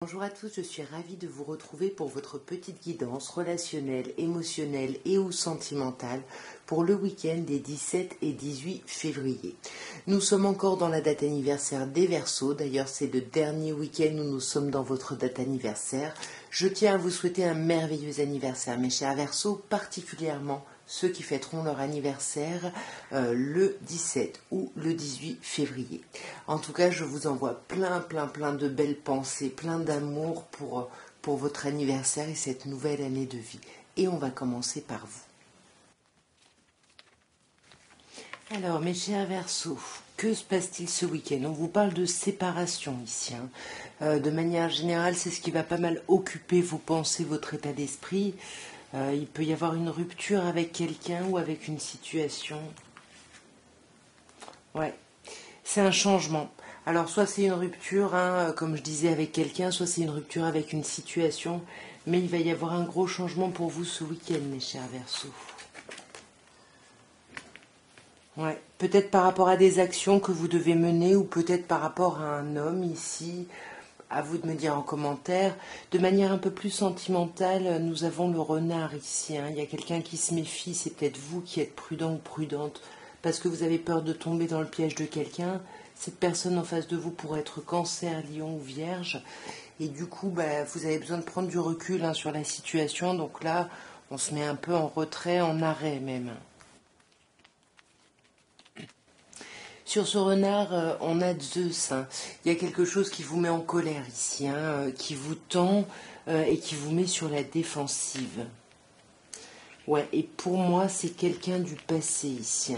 Bonjour à tous, je suis ravie de vous retrouver pour votre petite guidance relationnelle, émotionnelle et ou sentimentale pour le week-end des 17 et 18 février. Nous sommes encore dans la date anniversaire des Verseaux, d'ailleurs c'est le dernier week-end où nous sommes dans votre date anniversaire. Je tiens à vous souhaiter un merveilleux anniversaire mes chers Verseaux, particulièrement ceux qui fêteront leur anniversaire le 17 ou le 18 février. En tout cas, je vous envoie plein de belles pensées, plein d'amour pour votre anniversaire et cette nouvelle année de vie. Et on va commencer par vous. Alors, mes chers Verseaux, que se passe-t-il ce week-end? On vous parle de séparation ici. De manière générale, c'est ce qui va pas mal occuper vos pensées, votre état d'esprit. Il peut y avoir une rupture avec quelqu'un ou avec une situation. Ouais, c'est un changement. Alors soit c'est une rupture, comme je disais, avec quelqu'un, soit c'est une rupture avec une situation. Mais il va y avoir un gros changement pour vous ce week-end, mes chers Verseaux. Ouais, peut-être par rapport à des actions que vous devez mener ou peut-être par rapport à un homme ici. À vous de me dire en commentaire. De manière un peu plus sentimentale, nous avons le renard ici. Il y a quelqu'un qui se méfie, c'est peut-être vous qui êtes prudent ou prudente parce que vous avez peur de tomber dans le piège de quelqu'un. Cette personne en face de vous pourrait être Cancer, Lion ou Vierge. Et du coup, vous avez besoin de prendre du recul sur la situation. Donc là, on se met un peu en retrait, en arrêt même. Sur ce renard, on a Zeus. Il y a quelque chose qui vous met en colère ici, qui vous tend et qui vous met sur la défensive. Ouais, et pour moi, c'est quelqu'un du passé ici.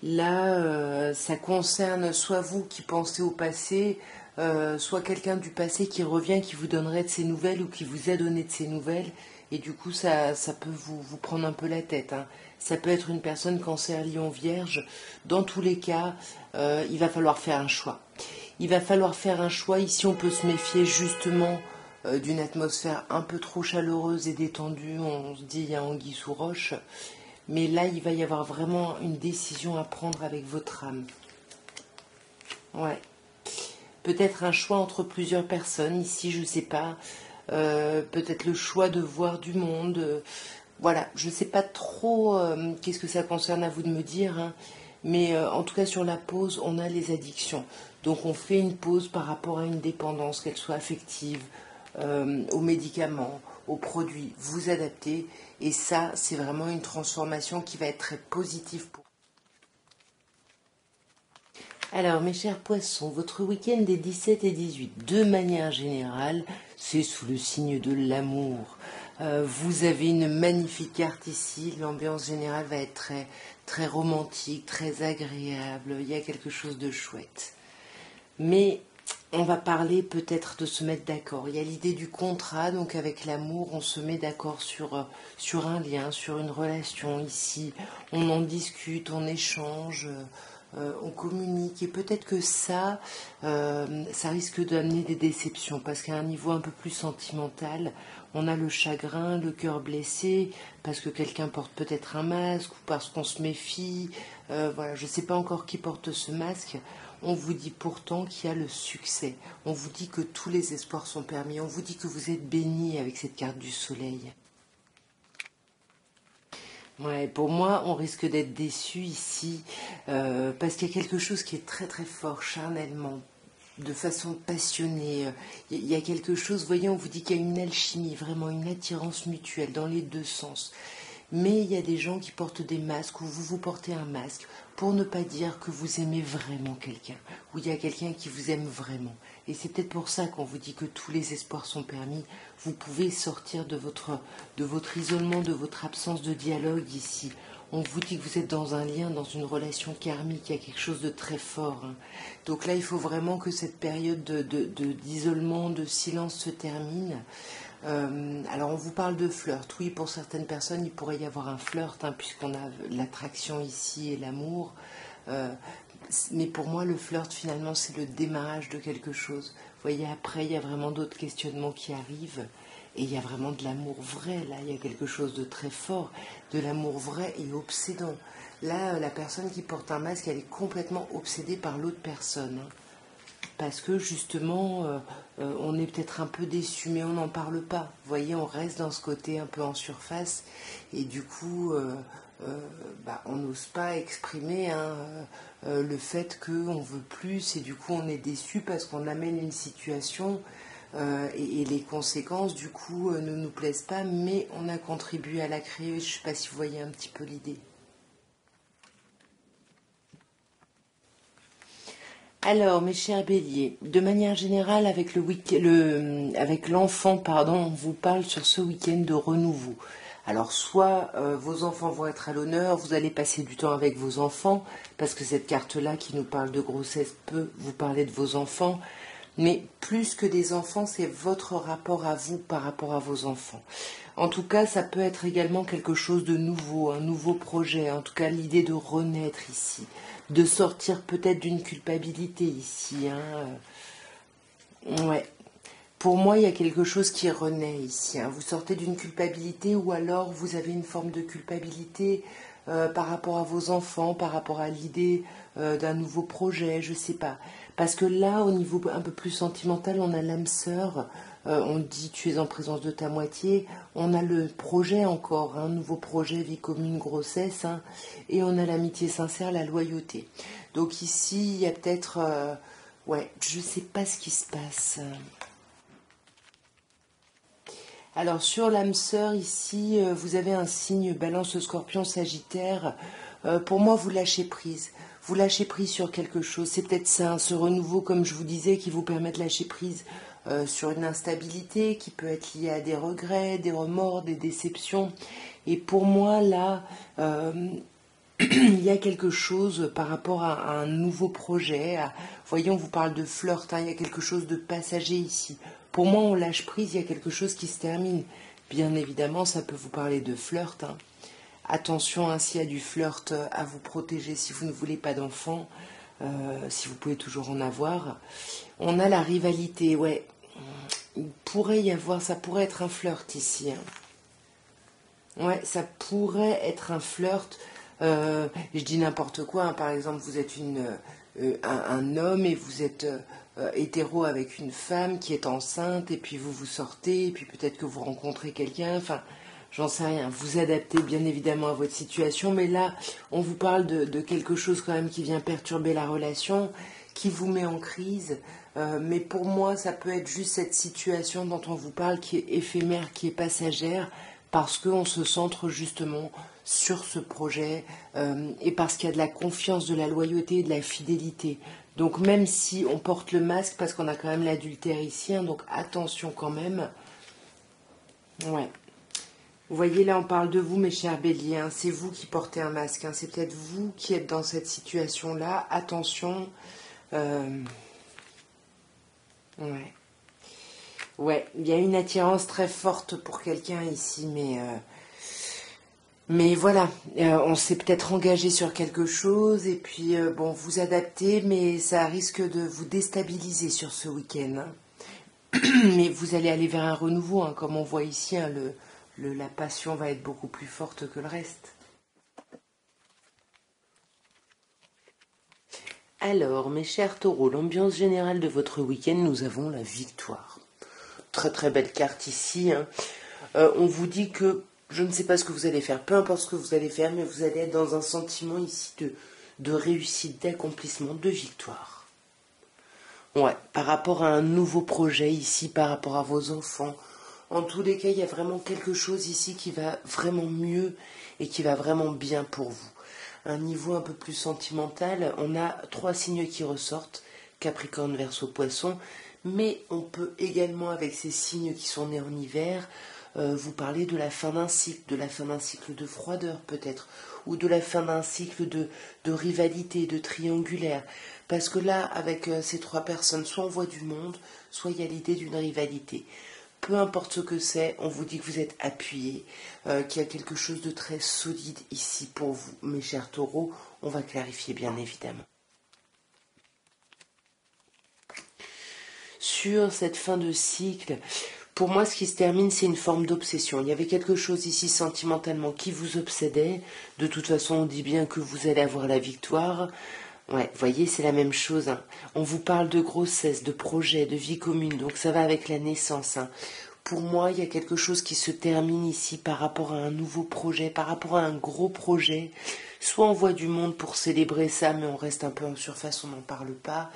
Là, ça concerne soit vous qui pensez au passé, soit quelqu'un du passé qui revient, qui vous donnerait de ses nouvelles ou qui vous a donné de ses nouvelles. Et du coup, ça peut vous prendre un peu la tête. Ça peut être une personne Cancer, Lion, Vierge. Dans tous les cas, il va falloir faire un choix. Il va falloir faire un choix. Ici, on peut se méfier justement d'une atmosphère un peu trop chaleureuse et détendue. On se dit, il y a anguille sous roche. Mais là, il va y avoir vraiment une décision à prendre avec votre âme. Ouais. Peut-être un choix entre plusieurs personnes. Ici, je ne sais pas. Peut-être le choix de voir du monde. Voilà, je ne sais pas trop qu'est-ce que ça concerne, à vous de me dire. Mais en tout cas, sur la pause, on a les addictions. Donc, on fait une pause par rapport à une dépendance, qu'elle soit affective, aux médicaments, aux produits. Vous adaptez. Et ça, c'est vraiment une transformation qui va être très positive pour vous. Alors, mes chers poissons, votre week-end des 17 et 18, de manière générale, c'est sous le signe de l'amour. Vous avez une magnifique carte ici, l'ambiance générale va être très, très romantique, très agréable, il y a quelque chose de chouette. Mais on va parler peut-être de se mettre d'accord. Il y a l'idée du contrat, donc avec l'amour, on se met d'accord sur un lien, sur une relation ici. On en discute, on échange, on communique. Et peut-être que ça risque d'amener des déceptions, parce qu'à un niveau un peu plus sentimental, on a le chagrin, le cœur blessé, parce que quelqu'un porte peut-être un masque, ou parce qu'on se méfie. Voilà, je ne sais pas encore qui porte ce masque. On vous dit pourtant qu'il y a le succès. On vous dit que tous les espoirs sont permis. On vous dit que vous êtes béni avec cette carte du soleil. Ouais, pour moi, on risque d'être déçu ici parce qu'il y a quelque chose qui est très très fort charnellement, de façon passionnée. Il y a quelque chose, vous voyez, on vous dit qu'il y a une alchimie, vraiment une attirance mutuelle dans les deux sens. Mais il y a des gens qui portent des masques, ou vous portez un masque, pour ne pas dire que vous aimez vraiment quelqu'un, ou il y a quelqu'un qui vous aime vraiment. Et c'est peut-être pour ça qu'on vous dit que tous les espoirs sont permis. Vous pouvez sortir de votre isolement, de votre absence de dialogue ici. On vous dit que vous êtes dans un lien, dans une relation karmique, il y a quelque chose de très fort. Donc là, il faut vraiment que cette période d'isolement, de silence se termine. Alors on vous parle de flirt. Oui, pour certaines personnes, il pourrait y avoir un flirt, puisqu'on a l'attraction ici et l'amour. Mais pour moi, le flirt, finalement, c'est le démarrage de quelque chose. Vous voyez, après, il y a vraiment d'autres questionnements qui arrivent. Et il y a vraiment de l'amour vrai, là. Il y a quelque chose de très fort, de l'amour vrai et obsédant. Là, la personne qui porte un masque, elle est complètement obsédée par l'autre personne. parce que justement, on est peut-être un peu déçu, mais on n'en parle pas. Vous voyez, on reste dans ce côté un peu en surface, et du coup, on n'ose pas exprimer le fait qu'on veut plus, et du coup, on est déçu parce qu'on amène une situation, et les conséquences, du coup, ne nous plaisent pas, mais on a contribué à la créer. Je ne sais pas si vous voyez un petit peu l'idée. Alors, mes chers béliers, de manière générale, avec l'enfant, pardon, on vous parle sur ce week-end de renouveau. Alors, soit vos enfants vont être à l'honneur, vous allez passer du temps avec vos enfants, parce que cette carte-là qui nous parle de grossesse peut vous parler de vos enfants, mais plus que des enfants, c'est votre rapport à vous par rapport à vos enfants. En tout cas, ça peut être également quelque chose de nouveau, un nouveau projet, en tout cas l'idée de renaître ici, de sortir peut-être d'une culpabilité ici. Ouais. Pour moi, il y a quelque chose qui renaît ici. Vous sortez d'une culpabilité ou alors vous avez une forme de culpabilité par rapport à vos enfants, par rapport à l'idée d'un nouveau projet, je sais pas. Parce que là, au niveau un peu plus sentimental, on a l'âme sœur, on dit tu es en présence de ta moitié, on a le projet encore, un nouveau projet, vie commune, grossesse, et on a l'amitié sincère, la loyauté. Donc ici, il y a peut-être... ouais, je sais pas ce qui se passe. Alors sur l'âme sœur ici, vous avez un signe balance scorpion sagittaire. Pour moi, vous lâchez prise. Vous lâchez prise sur quelque chose. C'est peut-être ça, ce renouveau, comme je vous disais, qui vous permet de lâcher prise sur une instabilité qui peut être liée à des regrets, des remords, des déceptions. Et pour moi, là, il y a quelque chose par rapport à un nouveau projet. Voyons, on vous parle de flirt, il y a quelque chose de passager ici. Pour moi, on lâche prise, il y a quelque chose qui se termine. Bien évidemment, ça peut vous parler de flirt. Attention, s'il y a du flirt, à vous protéger si vous ne voulez pas d'enfant, si vous pouvez toujours en avoir. On a la rivalité, ouais. Il pourrait y avoir, ça pourrait être un flirt ici. Ouais, ça pourrait être un flirt. Je dis n'importe quoi. Par exemple, vous êtes un homme et vous êtes hétéro avec une femme qui est enceinte et puis vous vous sortez et puis peut-être que vous rencontrez quelqu'un. Enfin, j'en sais rien. Vous adaptez bien évidemment à votre situation, mais là, on vous parle de quelque chose quand même qui vient perturber la relation, qui vous met en crise. Mais pour moi, ça peut être juste cette situation dont on vous parle qui est éphémère, qui est passagère, parce qu'on se centre justement sur ce projet et parce qu'il y a de la confiance, de la loyauté et de la fidélité. Donc même si on porte le masque, parce qu'on a quand même l'adultère ici, donc attention quand même. Ouais. Vous voyez, là on parle de vous, mes chers béliers, c'est vous qui portez un masque, c'est peut-être vous qui êtes dans cette situation-là. Attention. Ouais. Ouais, il y a une attirance très forte pour quelqu'un ici, mais voilà, on s'est peut-être engagé sur quelque chose et puis bon, vous adaptez, mais ça risque de vous déstabiliser sur ce week-end. Mais vous allez aller vers un renouveau, comme on voit ici, la passion va être beaucoup plus forte que le reste. Alors, mes chers taureaux, l'ambiance générale de votre week-end, nous avons la victoire. Très très belle carte ici. On vous dit que je ne sais pas ce que vous allez faire, peu importe ce que vous allez faire, mais vous allez être dans un sentiment ici de réussite, d'accomplissement, de victoire. Ouais, par rapport à un nouveau projet ici, par rapport à vos enfants. En tous les cas, il y a vraiment quelque chose ici qui va vraiment mieux et qui va vraiment bien pour vous. Un niveau un peu plus sentimental, on a 3 signes qui ressortent, Capricorne, Verseau, Poisson, mais on peut également, avec ces signes qui sont nés en hiver, vous parler de la fin d'un cycle de froideur peut-être, ou de la fin d'un cycle de rivalité, de triangulaire. Parce que là, avec ces 3 personnes, soit on voit du monde, soit il y a l'idée d'une rivalité. Peu importe ce que c'est, on vous dit que vous êtes appuyé, qu'il y a quelque chose de très solide ici pour vous, mes chers taureaux. On va clarifier bien évidemment. Sur cette fin de cycle, pour moi, ce qui se termine, c'est une forme d'obsession. Il y avait quelque chose ici sentimentalement qui vous obsédait. De toute façon, on dit bien que vous allez avoir la victoire. Ouais, voyez, c'est la même chose, hein. On vous parle de grossesse, de projet, de vie commune, donc ça va avec la naissance, hein. Pour moi, il y a quelque chose qui se termine ici par rapport à un nouveau projet, par rapport à un gros projet. Soit on voit du monde pour célébrer ça, mais on reste un peu en surface, on n'en parle pas.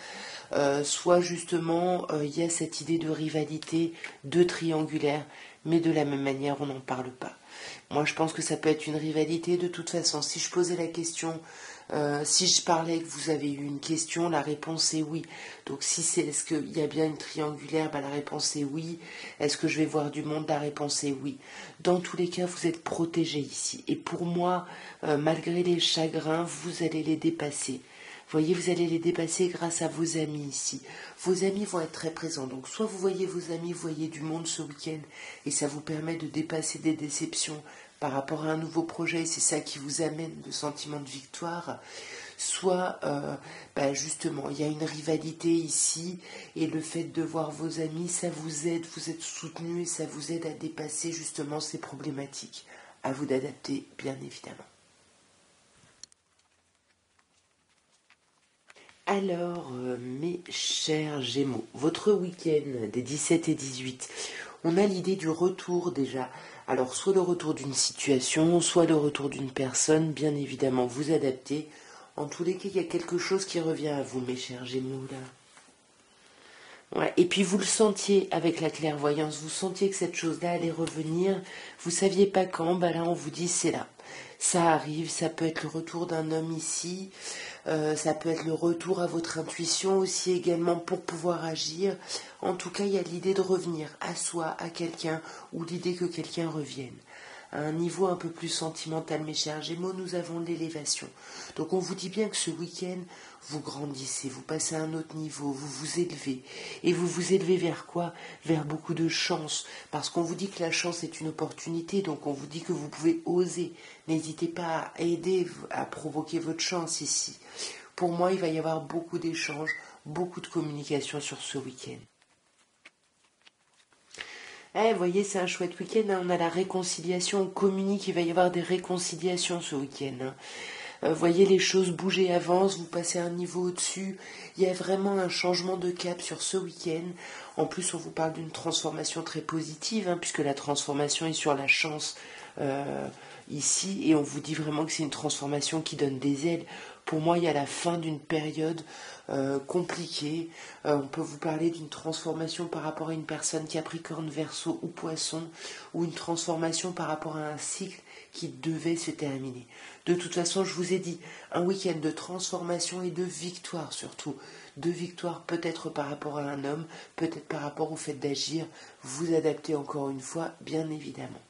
Soit justement, il y a cette idée de rivalité, de triangulaire, mais de la même manière, on n'en parle pas. Moi, je pense que ça peut être une rivalité de toute façon. Si je posais la question, si je parlais que vous avez eu une question, la réponse est oui. Donc si c'est est-ce qu'il y a bien une triangulaire, la réponse est oui. Est-ce que je vais voir du monde, la réponse est oui. Dans tous les cas, vous êtes protégé ici. Et pour moi, malgré les chagrins, vous allez les dépasser. Voyez, vous allez les dépasser grâce à vos amis ici. Vos amis vont être très présents. Donc, soit vous voyez vos amis, vous voyez du monde ce week-end, et ça vous permet de dépasser des déceptions par rapport à un nouveau projet, c'est ça qui vous amène le sentiment de victoire. Soit, justement, il y a une rivalité ici, et le fait de voir vos amis, ça vous aide, vous êtes soutenu, et ça vous aide à dépasser justement ces problématiques. À vous d'adapter, bien évidemment. Alors, mes chers Gémeaux, votre week-end des 17 et 18, on a l'idée du retour déjà. Alors, soit le retour d'une situation, soit le retour d'une personne, bien évidemment, vous adaptez. En tous les cas, il y a quelque chose qui revient à vous, mes chers Gémeaux, là. Ouais. Et puis vous le sentiez avec la clairvoyance, vous sentiez que cette chose-là allait revenir, vous saviez pas quand, là on vous dit c'est là. Ça arrive, ça peut être le retour d'un homme ici, ça peut être le retour à votre intuition aussi également pour pouvoir agir. En tout cas, il y a l'idée de revenir à soi, à quelqu'un, ou l'idée que quelqu'un revienne. À un niveau un peu plus sentimental, mes chers Gémeaux, nous avons l'élévation. Donc on vous dit bien que ce week-end, vous grandissez, vous passez à un autre niveau, vous vous élevez. Et vous vous élevez vers quoi? Vers beaucoup de chance. Parce qu'on vous dit que la chance est une opportunité, donc on vous dit que vous pouvez oser. N'hésitez pas à aider, à provoquer votre chance ici. Pour moi, il va y avoir beaucoup d'échanges, beaucoup de communication sur ce week-end. Vous voyez, c'est un chouette week-end, hein. On a la réconciliation, on communique, il va y avoir des réconciliations ce week-end, hein. Voyez les choses bouger, avancent, vous passez un niveau au-dessus. Il y a vraiment un changement de cap sur ce week-end. En plus, on vous parle d'une transformation très positive, hein, puisque la transformation est sur la chance ici, et on vous dit vraiment que c'est une transformation qui donne des ailes. Pour moi, il y a la fin d'une période compliquée. On peut vous parler d'une transformation par rapport à une personne Capricorne, Verseau ou Poisson, ou une transformation par rapport à un cycle qui devait se terminer. De toute façon, je vous ai dit, un week-end de transformation et de victoire surtout. De victoire peut-être par rapport à un homme, peut-être par rapport au fait d'agir. Vous adaptez encore une fois, bien évidemment.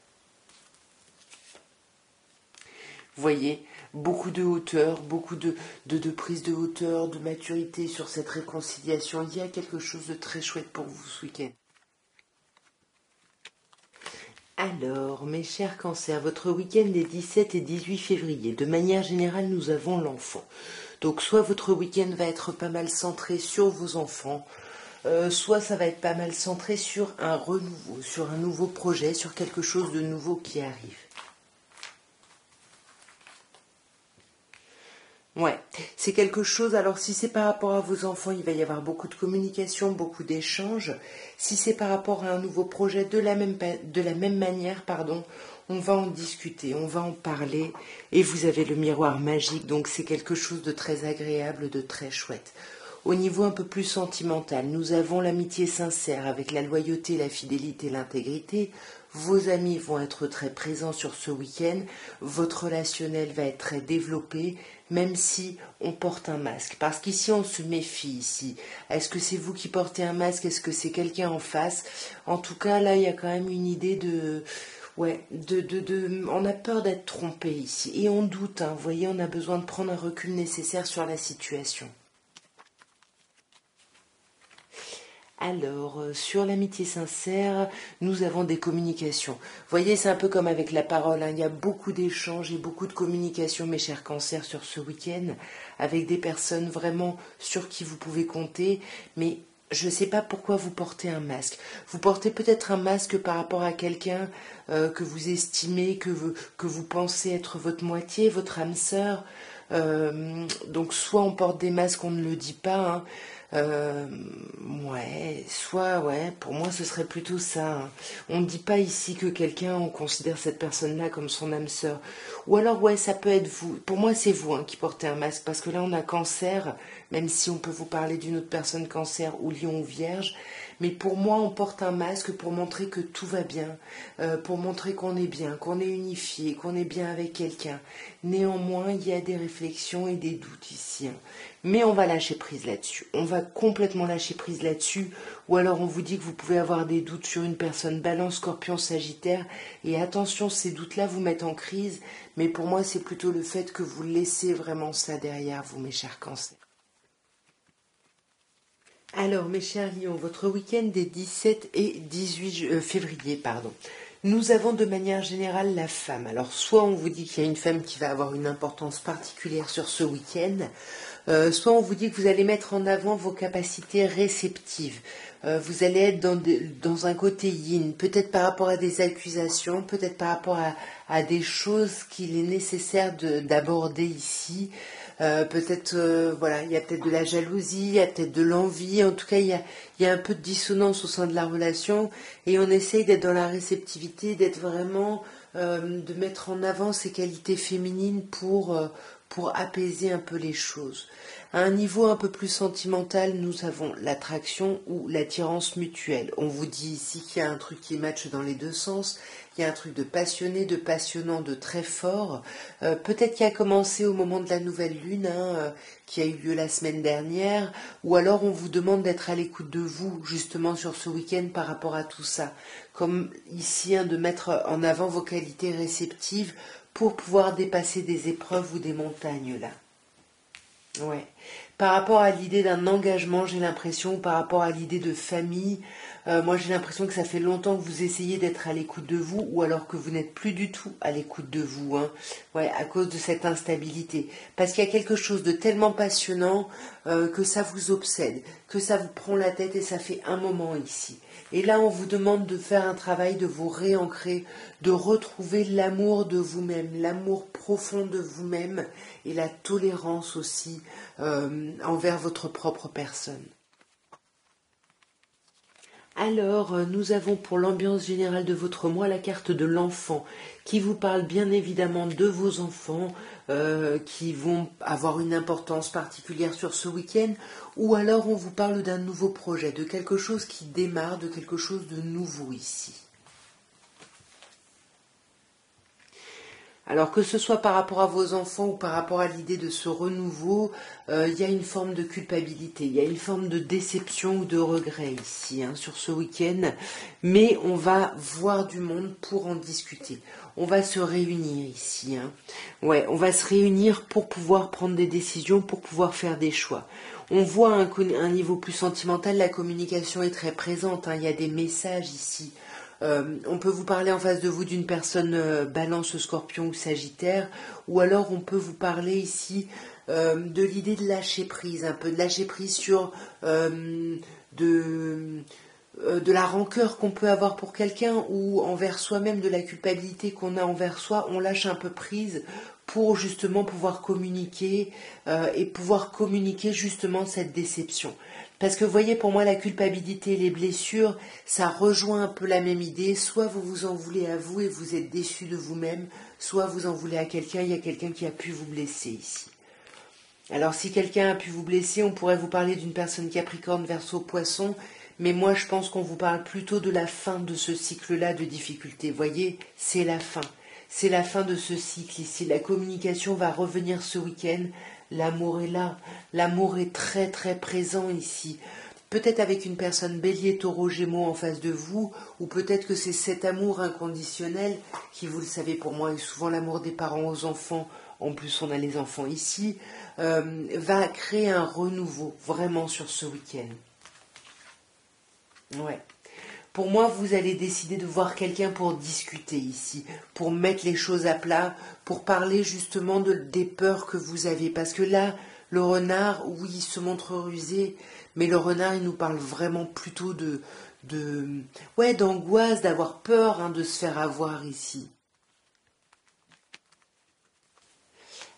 Vous voyez, beaucoup de hauteur, beaucoup de prise de hauteur, de maturité sur cette réconciliation. Il y a quelque chose de très chouette pour vous ce week-end. Alors, mes chers cancers, votre week-end des 17 et 18 février, de manière générale, nous avons l'enfant. Donc, soit votre week-end va être pas mal centré sur vos enfants, soit ça va être pas mal centré sur un renouveau, sur un nouveau projet, sur quelque chose de nouveau qui arrive. Ouais, c'est quelque chose. Alors, si c'est par rapport à vos enfants, il va y avoir beaucoup de communication, beaucoup d'échanges. Si c'est par rapport à un nouveau projet, de la même manière, on va en discuter, on va en parler. Et vous avez le miroir magique, donc c'est quelque chose de très agréable, de très chouette. Au niveau un peu plus sentimental, nous avons l'amitié sincère avec la loyauté, la fidélité, l'intégrité. Vos amis vont être très présents sur ce week-end. Votre relationnel va être très développé, même si on porte un masque. Parce qu'ici, on se méfie ici. Est-ce que c'est vous qui portez un masque? Est-ce que c'est quelqu'un en face? En tout cas, là, il y a quand même une idée de... Ouais, on a peur d'être trompé ici. Et on doute, hein. Vous voyez, on a besoin de prendre un recul nécessaire sur la situation. Alors, sur l'amitié sincère, nous avons des communications. Vous voyez, c'est un peu comme avec la parole, hein. Il y a beaucoup d'échanges et beaucoup de communications, mes chers cancers, sur ce week-end, avec des personnes vraiment sur qui vous pouvez compter, mais je ne sais pas pourquoi vous portez un masque. Vous portez peut-être un masque par rapport à quelqu'un que vous estimez, que vous pensez être votre moitié, votre âme sœur. Donc soit on porte des masques, on ne le dit pas, hein. Ouais, soit, ouais, pour moi ce serait plutôt ça, hein. On ne dit pas ici que quelqu'un, on considère cette personne-là comme son âme sœur. Ou alors, ouais, ça peut être vous. Pour moi, c'est vous, hein, qui portez un masque, parce que là, on a cancer, même si on peut vous parler d'une autre personne cancer ou lion ou vierge. Mais pour moi, on porte un masque pour montrer que tout va bien, pour montrer qu'on est bien, qu'on est unifié, qu'on est bien avec quelqu'un. Néanmoins, il y a des réflexions et des doutes ici, hein. Mais on va lâcher prise là-dessus. On va complètement lâcher prise là-dessus. Ou alors on vous dit que vous pouvez avoir des doutes sur une personne Balance, Scorpion, Sagittaire. Et attention, ces doutes-là vous mettent en crise. Mais pour moi, c'est plutôt le fait que vous laissez vraiment ça derrière vous, mes chers cancers. Alors, mes chers lions, votre week-end des 17 et 18 février, pardon. Nous avons de manière générale la femme. Alors, soit on vous dit qu'il y a une femme qui va avoir une importance particulière sur ce week-end, soit on vous dit que vous allez mettre en avant vos capacités réceptives. Vous allez être dans un côté yin, peut-être par rapport à des accusations, peut-être par rapport à des choses qu'il est nécessaire d'aborder ici. Peut-être, voilà, il y a peut-être de la jalousie, il y a peut-être de l'envie, en tout cas il y a un peu de dissonance au sein de la relation et on essaye d'être dans la réceptivité, d'être vraiment, de mettre en avant ses qualités féminines pour apaiser un peu les choses. À un niveau un peu plus sentimental, nous avons l'attraction ou l'attirance mutuelle. On vous dit ici qu'il y a un truc qui matche dans les deux sens, il y a un truc de passionné, de passionnant, de très fort, peut-être qui a commencé au moment de la nouvelle lune, hein, qui a eu lieu la semaine dernière, ou alors on vous demande d'être à l'écoute de vous, justement sur ce week-end par rapport à tout ça. Comme ici, hein, de mettre en avant vos qualités réceptives pour pouvoir dépasser des épreuves ou des montagnes là. Ouais. Par rapport à l'idée d'un engagement, j'ai l'impression, par rapport à l'idée de famille, moi j'ai l'impression que ça fait longtemps que vous essayez d'être à l'écoute de vous, ou alors que vous n'êtes plus du tout à l'écoute de vous, hein. Ouais, à cause de cette instabilité. Parce qu'il y a quelque chose de tellement passionnant que ça vous obsède, que ça vous prend la tête et ça fait un moment ici. Et là, on vous demande de faire un travail, de vous réancrer, de retrouver l'amour de vous-même, l'amour profond de vous-même et la tolérance aussi envers votre propre personne. Alors, nous avons pour l'ambiance générale de votre mois la carte de l'enfant, qui vous parle bien évidemment de vos enfants, qui vont avoir une importance particulière sur ce week-end, ou alors on vous parle d'un nouveau projet, de quelque chose qui démarre, de quelque chose de nouveau ici. Alors que ce soit par rapport à vos enfants ou par rapport à l'idée de ce renouveau, il y a une forme de culpabilité, il y a une forme de déception ou de regret ici, hein, sur ce week-end, mais on va voir du monde pour en discuter. On va se réunir ici, hein. Ouais, on va se réunir pour pouvoir prendre des décisions, pour pouvoir faire des choix. On voit un niveau plus sentimental, la communication est très présente, hein, il y a des messages ici. On peut vous parler en face de vous d'une personne balance, scorpion ou sagittaire, ou alors on peut vous parler ici de l'idée de lâcher prise, un peu de lâcher prise sur de la rancœur qu'on peut avoir pour quelqu'un ou envers soi-même, de la culpabilité qu'on a envers soi, on lâche un peu prise pour justement pouvoir communiquer et pouvoir communiquer justement cette déception. Parce que vous voyez, pour moi, la culpabilité et les blessures, ça rejoint un peu la même idée. Soit vous vous en voulez à vous et vous êtes déçu de vous-même, soit vous en voulez à quelqu'un, il y a quelqu'un qui a pu vous blesser ici. Alors si quelqu'un a pu vous blesser, on pourrait vous parler d'une personne Capricorne, Verseau, Poisson, mais moi je pense qu'on vous parle plutôt de la fin de ce cycle-là de difficultés. Vous voyez, c'est la fin. C'est la fin de ce cycle ici. La communication va revenir ce week-end. L'amour est là. L'amour est très très présent ici. Peut-être avec une personne bélier, taureau, gémeaux en face de vous, ou peut-être que c'est cet amour inconditionnel qui, vous le savez pour moi, est souvent l'amour des parents aux enfants. En plus, on a les enfants ici, va créer un renouveau vraiment sur ce week-end. Ouais. Pour moi, vous allez décider de voir quelqu'un pour discuter ici, pour mettre les choses à plat, pour parler justement des peurs que vous avez. Parce que là, le renard, oui, il se montre rusé, mais le renard, il nous parle vraiment plutôt d'angoisse, d'avoir peur, hein, de se faire avoir ici.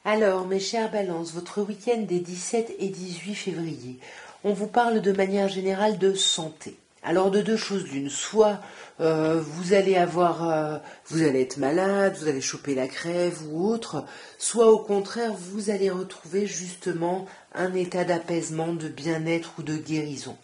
Alors, mes chères balances, votre week-end des 17 et 18 février, on vous parle de manière générale de santé. Alors de deux choses l'une, soit vous allez être malade, vous allez choper la crève ou autre, soit au contraire vous allez retrouver justement un état d'apaisement, de bien-être ou de guérison.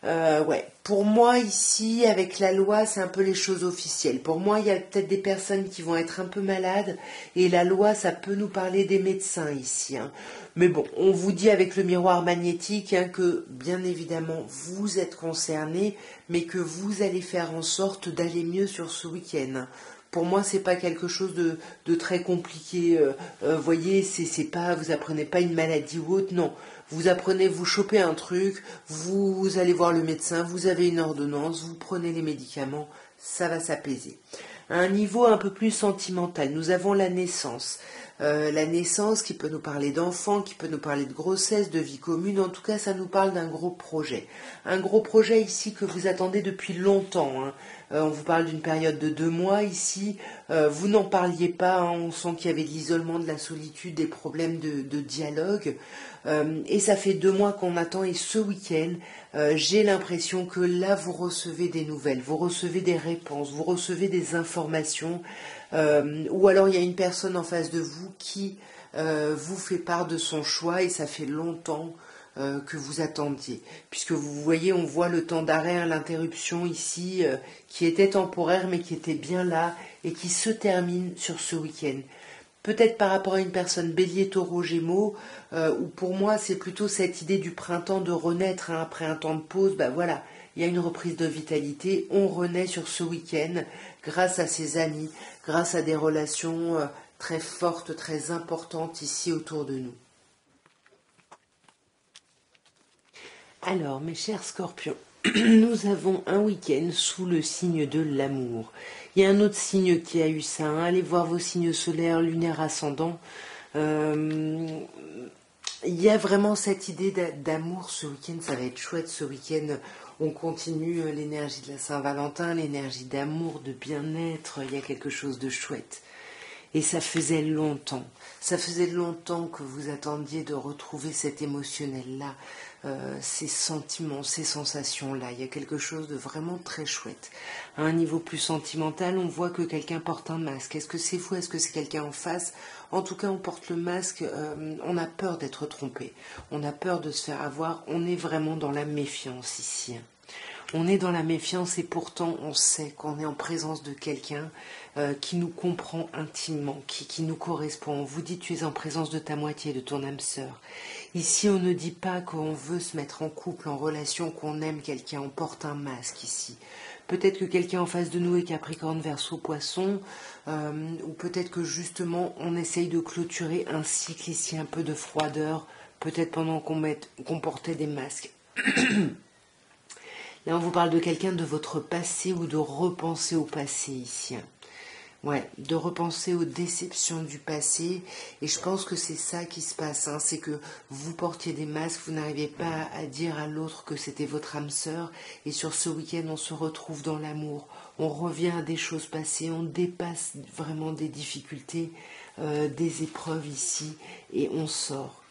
Ouais, pour moi ici, avec la loi, c'est un peu les choses officielles. Pour moi, il y a peut-être des personnes qui vont être un peu malades, et la loi, ça peut nous parler des médecins ici, hein. Mais bon, on vous dit avec le miroir magnétique, hein, que bien évidemment vous êtes concernés, mais que vous allez faire en sorte d'aller mieux sur ce week-end. Pour moi, c'est pas quelque chose de très compliqué. Voyez, c'est pas, vous apprenez pas une maladie ou autre, non. Vous apprenez, vous chopez un truc, vous allez voir le médecin, vous avez une ordonnance, vous prenez les médicaments, ça va s'apaiser. À un niveau un peu plus sentimental, nous avons la naissance. La naissance qui peut nous parler d'enfants, qui peut nous parler de grossesse, de vie commune, en tout cas ça nous parle d'un gros projet. Un gros projet ici que vous attendez depuis longtemps, hein. On vous parle d'une période de 2 mois ici, vous n'en parliez pas, hein. On sent qu'il y avait de l'isolement, de la solitude, des problèmes de dialogue, et ça fait 2 mois qu'on attend, et ce week-end, j'ai l'impression que là vous recevez des nouvelles, vous recevez des réponses, vous recevez des informations, ou alors il y a une personne en face de vous qui vous fait part de son choix, et ça fait longtemps que vous attendiez. Puisque vous voyez, on voit le temps d'arrêt, l'interruption ici, qui était temporaire mais qui était bien là et qui se termine sur ce week-end. Peut-être par rapport à une personne bélier, taureau, gémeaux, où pour moi c'est plutôt cette idée du printemps de renaître, hein, après un temps de pause, ben voilà, il y a une reprise de vitalité, on renaît sur ce week-end grâce à ses amis, grâce à des relations très fortes, très importantes ici autour de nous. Alors, mes chers scorpions, nous avons un week-end sous le signe de l'amour. Il y a un autre signe qui a eu ça, hein. Allez voir vos signes solaires, lunaires, ascendants. Il y a vraiment cette idée d'amour ce week-end, ça va être chouette ce week-end. On continue l'énergie de la Saint-Valentin, l'énergie d'amour, de bien-être, il y a quelque chose de chouette. Et ça faisait longtemps que vous attendiez de retrouver cet émotionnel-là, ces sentiments, ces sensations-là. Il y a quelque chose de vraiment très chouette. À un niveau plus sentimental, on voit que quelqu'un porte un masque. Est-ce que c'est vous? Est-ce que c'est quelqu'un en face? En tout cas, on porte le masque, on a peur d'être trompé. On a peur de se faire avoir. On est vraiment dans la méfiance ici. On est dans la méfiance, et pourtant on sait qu'on est en présence de quelqu'un qui nous comprend intimement, qui nous correspond. On vous dit: tu es en présence de ta moitié, de ton âme sœur. Ici, on ne dit pas qu'on veut se mettre en couple, en relation, qu'on aime quelqu'un. On porte un masque ici. Peut-être que quelqu'un en face de nous est Capricorne, Verseau, Poisson, ou peut-être que justement on essaye de clôturer un cycle ici, un peu de froideur, peut-être pendant qu'on portait des masques. Là, on vous parle de quelqu'un de votre passé, ou de repenser au passé ici. Ouais, de repenser aux déceptions du passé. Et je pense que c'est ça qui se passe, hein. C'est que vous portiez des masques, vous n'arriviez pas à dire à l'autre que c'était votre âme sœur. Et sur ce week-end, on se retrouve dans l'amour. On revient à des choses passées, on dépasse vraiment des difficultés, des épreuves ici, et on sort.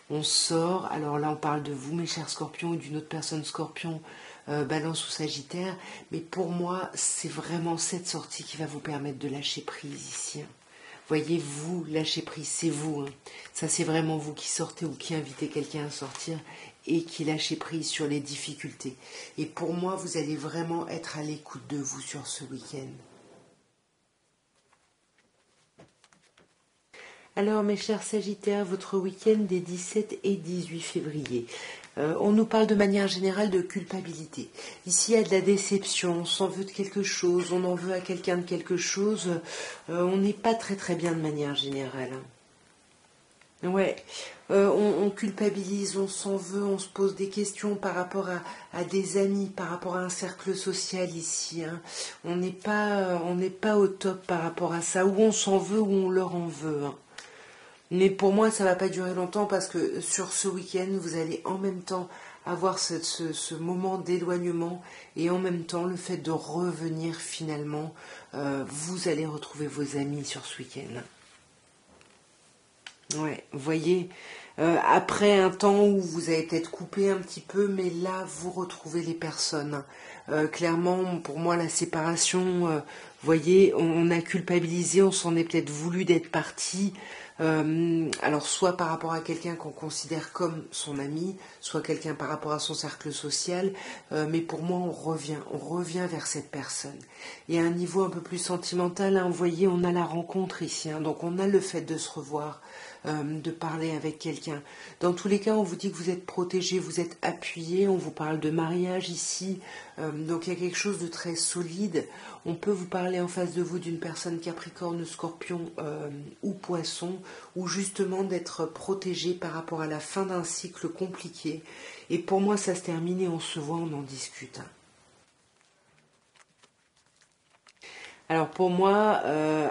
On sort, alors là on parle de vous, mes chers scorpions, ou d'une autre personne scorpion, Balance ou Sagittaire, mais pour moi c'est vraiment cette sortie qui va vous permettre de lâcher prise ici, hein. Voyez, vous lâchez prise, c'est vous, hein. Ça c'est vraiment vous qui sortez, ou qui invitez quelqu'un à sortir et qui lâchez prise sur les difficultés. Et pour moi, vous allez vraiment être à l'écoute de vous sur ce week-end. Alors, mes chers Sagittaires, votre week-end des 17 et 18 février. On nous parle de manière générale de culpabilité. Ici, il y a de la déception, on s'en veut de quelque chose, on en veut à quelqu'un de quelque chose. On n'est pas très très bien de manière générale, hein. Ouais, on culpabilise, on s'en veut, on se pose des questions par rapport à des amis, par rapport à un cercle social ici, hein. On n'est pas au top par rapport à ça, ou on s'en veut ou on leur en veut, hein. Mais pour moi, ça ne va pas durer longtemps, parce que sur ce week-end, vous allez en même temps avoir ce moment d'éloignement, et en même temps le fait de revenir finalement. Vous allez retrouver vos amis sur ce week-end. Ouais, vous voyez, après un temps où vous avez peut-être coupé un petit peu, mais là, vous retrouvez les personnes. Clairement, pour moi, la séparation, vous voyez, on a culpabilisé, on s'en est peut-être voulu d'être parti. Alors, soit par rapport à quelqu'un qu'on considère comme son ami, soit quelqu'un par rapport à son cercle social, mais pour moi, on revient vers cette personne. Et à un niveau un peu plus sentimental, hein, vous voyez, on a la rencontre ici, hein, donc on a le fait de se revoir. De parler avec quelqu'un. Dans tous les cas, on vous dit que vous êtes protégé, vous êtes appuyé, on vous parle de mariage ici, donc il y a quelque chose de très solide. On peut vous parler en face de vous d'une personne Capricorne, Scorpion ou Poisson, ou justement d'être protégé par rapport à la fin d'un cycle compliqué. Et pour moi, ça se termine et on se voit, on en discute. Alors pour moi,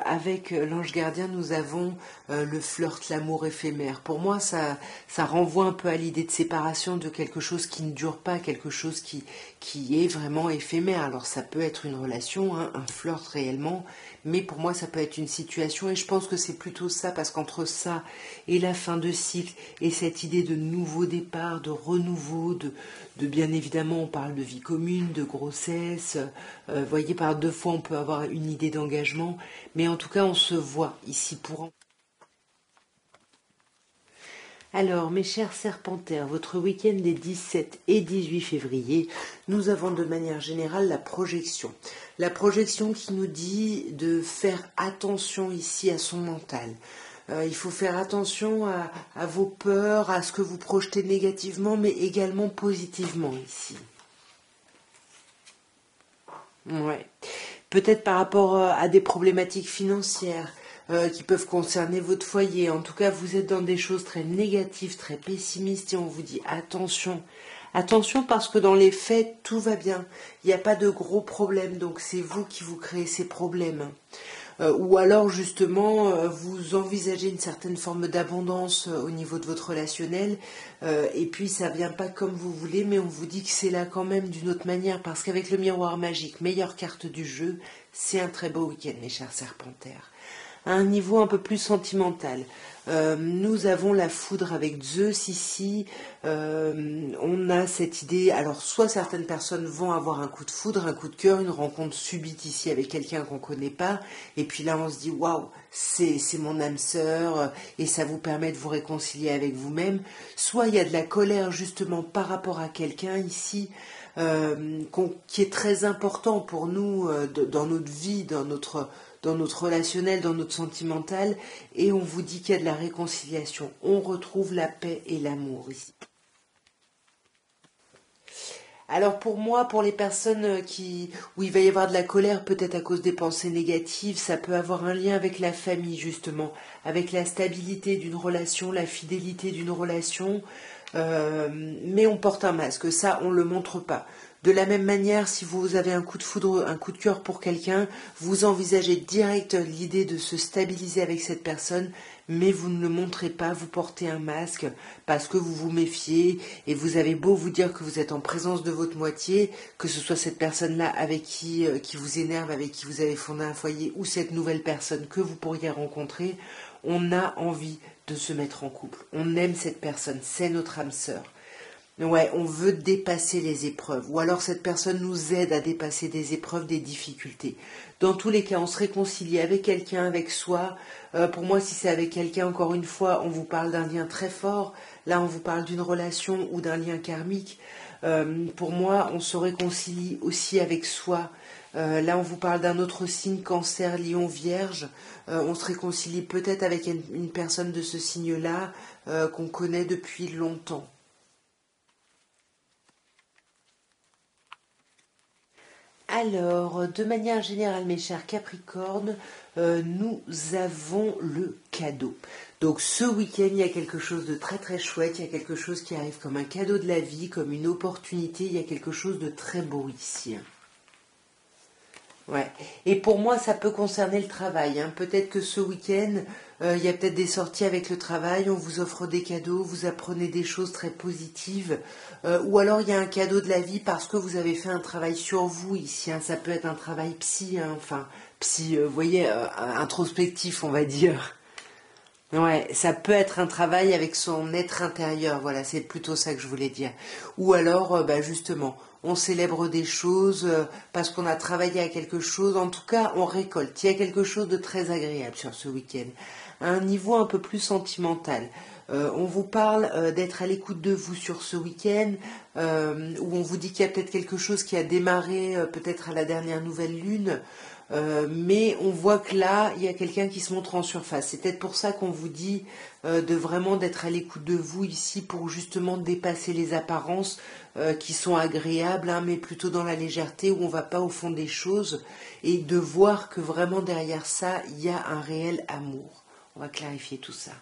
avec l'ange gardien, nous avons le flirt, l'amour éphémère. Pour moi, ça renvoie un peu à l'idée de séparation, de quelque chose qui ne dure pas, quelque chose qui est vraiment éphémère. Alors ça peut être une relation, hein, un flirt réellement, mais pour moi, ça peut être une situation. Et je pense que c'est plutôt ça, parce qu'entre ça et la fin de cycle, et cette idée de nouveau départ, de renouveau, de bien évidemment, on parle de vie commune, de grossesse. Voyez, par deux fois, on peut avoir une idée d'engagement, mais en tout cas, on se voit ici pour. Alors, mes chers serpentaires, votre week-end des 17 et 18 février, nous avons de manière générale la projection. La projection qui nous dit de faire attention ici à son mental. Il faut faire attention à vos peurs, à ce que vous projetez négativement, mais également positivement ici. Ouais. Peut-être par rapport à des problématiques financières qui peuvent concerner votre foyer. En tout cas, vous êtes dans des choses très négatives, très pessimistes et on vous dit attention. Attention parce que dans les faits, tout va bien. Il n'y a pas de gros problèmes, donc c'est vous qui vous créez ces problèmes. Ou alors justement vous envisagez une certaine forme d'abondance au niveau de votre relationnel et puis ça vient pas comme vous voulez mais on vous dit que c'est là quand même d'une autre manière parce qu'avec le miroir magique, meilleure carte du jeu, c'est un très beau week-end mes chers serpentaires. À un niveau un peu plus sentimental. Nous avons la foudre avec Zeus ici. On a cette idée. Alors, soit certaines personnes vont avoir un coup de foudre, un coup de cœur, une rencontre subite ici avec quelqu'un qu'on ne connaît pas. Et puis là, on se dit waouh, c'est mon âme sœur, et ça vous permet de vous réconcilier avec vous-même. Soit il y a de la colère justement par rapport à quelqu'un ici. Qui est très important pour nous dans notre vie, dans notre relationnel, dans notre sentimental, et on vous dit qu'il y a de la réconciliation. On retrouve la paix et l'amour ici. Alors pour moi, pour les personnes où il va y avoir de la colère, peut-être à cause des pensées négatives, ça peut avoir un lien avec la famille justement, avec la stabilité d'une relation, la fidélité d'une relation, mais on porte un masque, ça on ne le montre pas. De la même manière, si vous avez un coup de foudre, un coup de cœur pour quelqu'un, vous envisagez direct l'idée de se stabiliser avec cette personne, mais vous ne le montrez pas, vous portez un masque parce que vous vous méfiez et vous avez beau vous dire que vous êtes en présence de votre moitié, que ce soit cette personne-là avec qui vous énerve, avec qui vous avez fondé un foyer ou cette nouvelle personne que vous pourriez rencontrer, on a envie de se mettre en couple. On aime cette personne, c'est notre âme sœur. Ouais, on veut dépasser les épreuves. Ou alors cette personne nous aide à dépasser des épreuves, des difficultés. Dans tous les cas, on se réconcilie avec quelqu'un, avec soi. Pour moi, si c'est avec quelqu'un, encore une fois, on vous parle d'un lien très fort. Là, on vous parle d'une relation ou d'un lien karmique. Pour moi, on se réconcilie aussi avec soi. Là, on vous parle d'un autre signe, Cancer, Lion, Vierge. On se réconcilie peut-être avec une personne de ce signe-là qu'on connaît depuis longtemps. Alors, de manière générale, mes chers Capricornes, nous avons le cadeau. Donc ce week-end, il y a quelque chose de très très chouette, il y a quelque chose qui arrive comme un cadeau de la vie, comme une opportunité, il y a quelque chose de très beau ici. Ouais. Et pour moi, ça peut concerner le travail, hein. Peut-être que ce week-end, il y a peut-être des sorties avec le travail, on vous offre des cadeaux, vous apprenez des choses très positives, ou alors il y a un cadeau de la vie parce que vous avez fait un travail sur vous ici, hein. Ça peut être un travail psy, hein, enfin psy, vous voyez, introspectif, on va dire. Ouais, ça peut être un travail avec son être intérieur, voilà, c'est plutôt ça que je voulais dire. Ou alors, bah justement, on célèbre des choses parce qu'on a travaillé à quelque chose, en tout cas, on récolte. Il y a quelque chose de très agréable sur ce week-end, à un niveau un peu plus sentimental. On vous parle d'être à l'écoute de vous sur ce week-end, où on vous dit qu'il y a peut-être quelque chose qui a démarré peut-être à la dernière nouvelle lune. Mais on voit que là, il y a quelqu'un qui se montre en surface. C'est peut-être pour ça qu'on vous dit de vraiment d'être à l'écoute de vous ici pour justement dépasser les apparences qui sont agréables, hein, mais plutôt dans la légèreté où on va pas au fond des choses et de voir que vraiment derrière ça, il y a un réel amour. On va clarifier tout ça.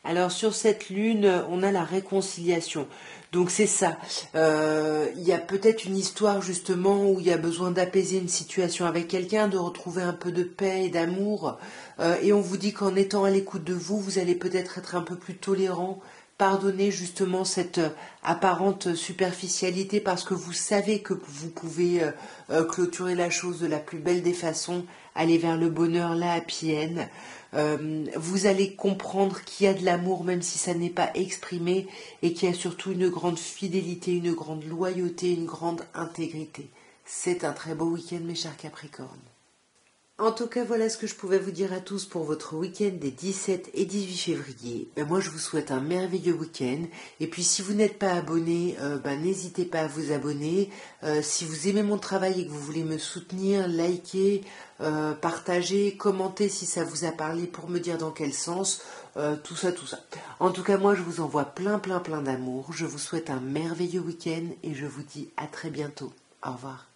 Alors sur cette lune, on a la réconciliation. Donc c'est ça. Il y a peut-être une histoire justement où il y a besoin d'apaiser une situation avec quelqu'un, de retrouver un peu de paix et d'amour. Et on vous dit qu'en étant à l'écoute de vous, vous allez peut-être être un peu plus tolérant, pardonner justement cette apparente superficialité parce que vous savez que vous pouvez clôturer la chose de la plus belle des façons, aller vers le bonheur, la happy end. Vous allez comprendre qu'il y a de l'amour même si ça n'est pas exprimé et qu'il y a surtout une grande fidélité, une grande loyauté, une grande intégrité. C'est un très beau week-end mes chers Capricornes. En tout cas, voilà ce que je pouvais vous dire à tous pour votre week-end des 17 et 18 février. Moi, je vous souhaite un merveilleux week-end. Et puis, si vous n'êtes pas abonné, n'hésitez pas à vous abonner. Si vous aimez mon travail et que vous voulez me soutenir, likez, partagez, commentez si ça vous a parlé pour me dire dans quel sens. Tout ça, tout ça. En tout cas, moi, je vous envoie plein, plein, plein d'amour. Je vous souhaite un merveilleux week-end et je vous dis à très bientôt. Au revoir.